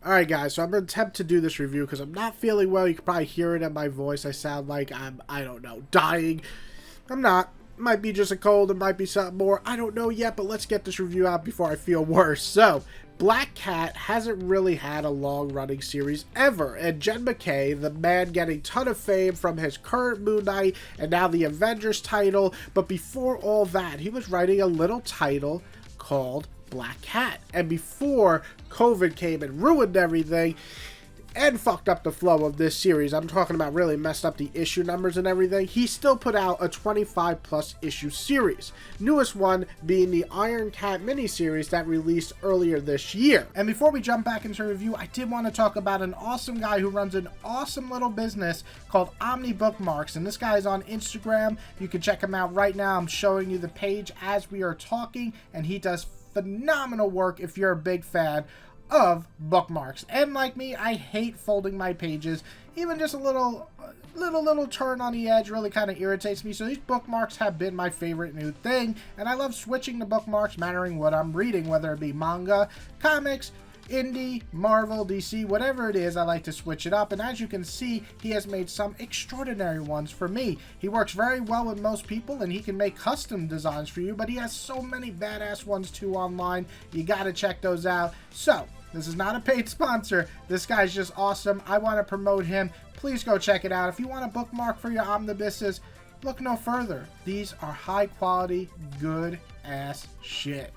Alright guys, so I'm going to attempt to do this review because I'm not feeling well. You can probably hear it in my voice. I sound like I don't know, dying. I'm not. Might be just a cold. It might be something more. I don't know yet, but let's get this review out before I feel worse. So, Black Cat hasn't really had a long-running series ever, and Jed MacKay, the man getting a ton of fame from his current Moon Knight and now the Avengers title, but before all that, he was writing a little title called Black Cat. And before COVID came and ruined everything and fucked up the flow of this series, I'm talking about really messed up the issue numbers and everything, he still put out a 25 plus issue series. Newest one being the Iron Cat miniseries that released earlier this year. And before we jump back into review, I did want to talk about an awesome guy who runs an awesome little business called Omni Bookmarks, and this guy is on Instagram. You can check him out right now. I'm showing you the page as we are talking, and he does phenomenal work if you're a big fan of bookmarks. And like me, I hate folding my pages. Even just a little turn on the edge really kind of irritates me. So these bookmarks have been my favorite new thing, and I love switching to bookmarks mattering what I'm reading, whether it be manga, comics, indie, Marvel, DC, whatever it is. I like to switch it up, and as you can see, he has made some extraordinary ones for me. He works very well with most people, and he can make custom designs for you, but he has so many badass ones too online. You gotta check those out. So this is not a paid sponsor. This guy's just awesome. I want to promote him. Please go check it out. If you want a bookmark for your omnibuses, look no further. These are high quality, good ass shit.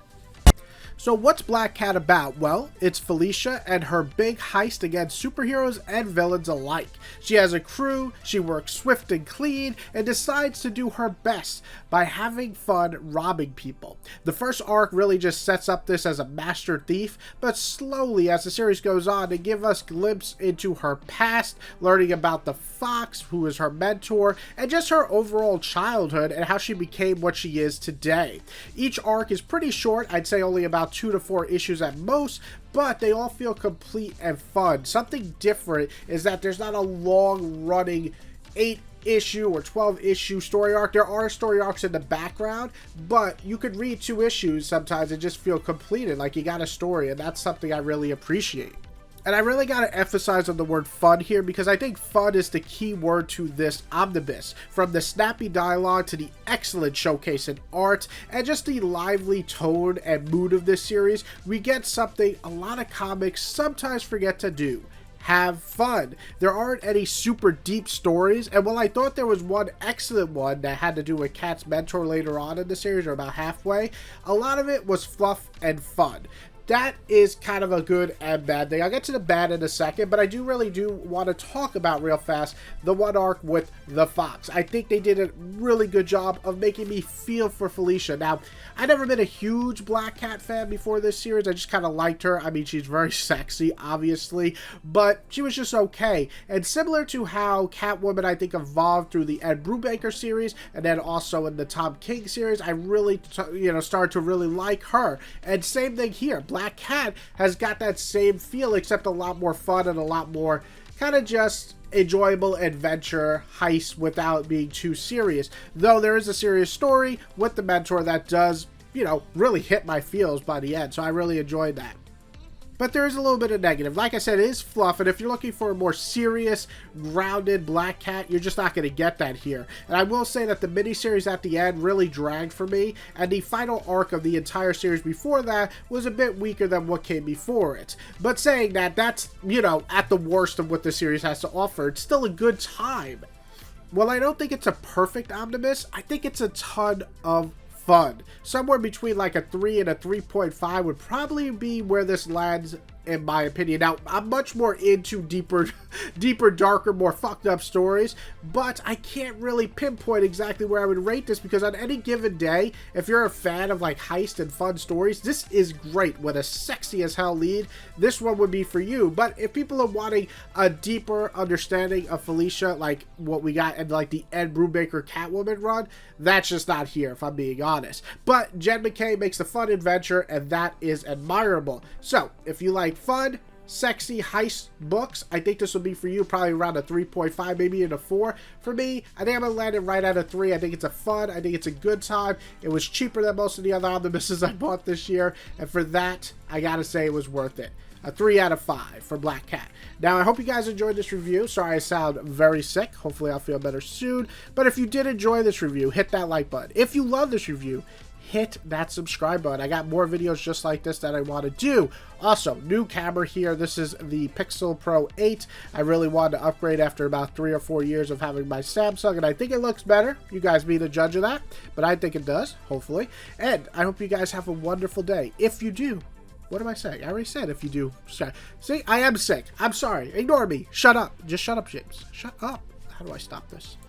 So what's Black Cat about? Well, it's Felicia and her big heist against superheroes and villains alike. She has a crew, she works swift and clean, and decides to do her best by having fun robbing people. The first arc really just sets up this as a master thief, but slowly as the series goes on, they give us glimpse into her past, learning about the Fox, who is her mentor, and just her overall childhood and how she became what she is today. Each arc is pretty short, I'd say only about 2 to 4 issues at most, but they all feel complete and fun. Something different is that there's not a long running 8-issue or 12-issue story arc. There are story arcs in the background, but you could read 2 issues sometimes and just feel completed, like you got a story, and that's something I really appreciate. And I really got to emphasize on the word fun here, because I think fun is the key word to this omnibus. From the snappy dialogue to the excellent showcase in art and just the lively tone and mood of this series, we get something a lot of comics sometimes forget to do. Have fun. There aren't any super deep stories, and while I thought there was one excellent one that had to do with Cat's mentor later on in the series, or about halfway, a lot of it was fluff and fun. That is kind of a good and bad thing. I'll get to the bad in a second, but I really do want to talk about real fast the one arc with the Fox. I think they did a really good job of making me feel for Felicia. Now, I've never been a huge Black Cat fan before this series. I just kind of liked her. I mean, she's very sexy, obviously, but she was just okay. And similar to how Catwoman, I think, evolved through the Ed Brubaker series, and then also in the Tom King series, I really, started to really like her. And same thing here. Black Cat has got that same feel, except a lot more fun and a lot more kind of just enjoyable adventure heist without being too serious. Though there is a serious story with the mentor that does, really hit my feels by the end. So I really enjoyed that. But there is a little bit of negative. Like I said, it is fluff, and if you're looking for a more serious, grounded Black Cat, you're just not going to get that here. And I will say that the miniseries at the end really dragged for me, and the final arc of the entire series before that was a bit weaker than what came before it. But saying that, that's, at the worst of what the series has to offer. It's still a good time. Well, I don't think it's a perfect omnibus. I think it's a ton of fun. Somewhere between like a 3 and a 3.5 would probably be where this lands, in my opinion. Now, I'm much more into deeper, darker, more fucked up stories, but I can't really pinpoint exactly where I would rate this, because on any given day, if you're a fan of like heist and fun stories, this is great. With a sexy as hell lead, this one would be for you. But if people are wanting a deeper understanding of Felicia, like what we got in like the Ed Brubaker Catwoman run, that's just not here, if I'm being honest. But Jed MacKay makes a fun adventure, and that is admirable. So if you like fun, sexy heist books, I think this will be for you, probably around a 3.5, maybe in a 4. For me, I think I'm going to land it right at a 3. I think it's a fun, I think it's a good time. It was cheaper than most of the other omnibuses I bought this year, and for that, I gotta say it was worth it. a 3 out of 5 for Black Cat. Now, I hope you guys enjoyed this review. Sorry I sound very sick. Hopefully I'll feel better soon. But if you did enjoy this review, hit that like button. If you love this review, hit that subscribe button. I got more videos just like this that I want to do. Also, new camera here. This is the Pixel Pro 8. I really wanted to upgrade after about 3 or 4 years of having my Samsung, and I think it looks better. You guys be the judge of that, but I think it does, hopefully. And I hope you guys have a wonderful day. If you do, what am I saying? I already said if you do. See, I am sick. I'm sorry. Ignore me. Shut up. Just shut up, James. Shut up. How do I stop this?